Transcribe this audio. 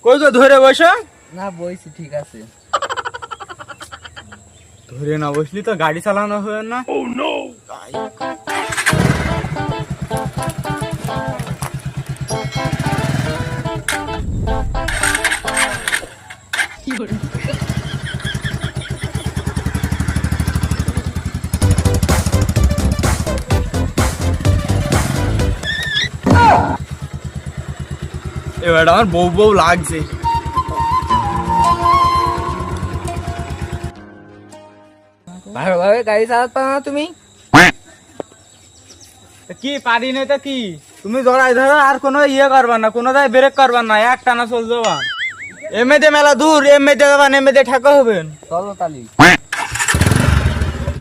কই গো ধরে বসো। না বইছি, ঠিক আছে। ধরে না বসলি তো গাড়ি চালানো হবে না। এবার আমার বউ বউ লাগছে। ভালোভাবে গাড়ি চালাতে পারো না তুমি? কি পারি না তো কি, তুমি জড়াই ধরো আর কোনো ইয়ে করবা না, কোনো দায় ব্রেক করবা না, এক টানা চল যাবা। এমএতে মেলা দূর, এমএতে যাবা, এমএতে ঠেকা হবেন। চলো তালি।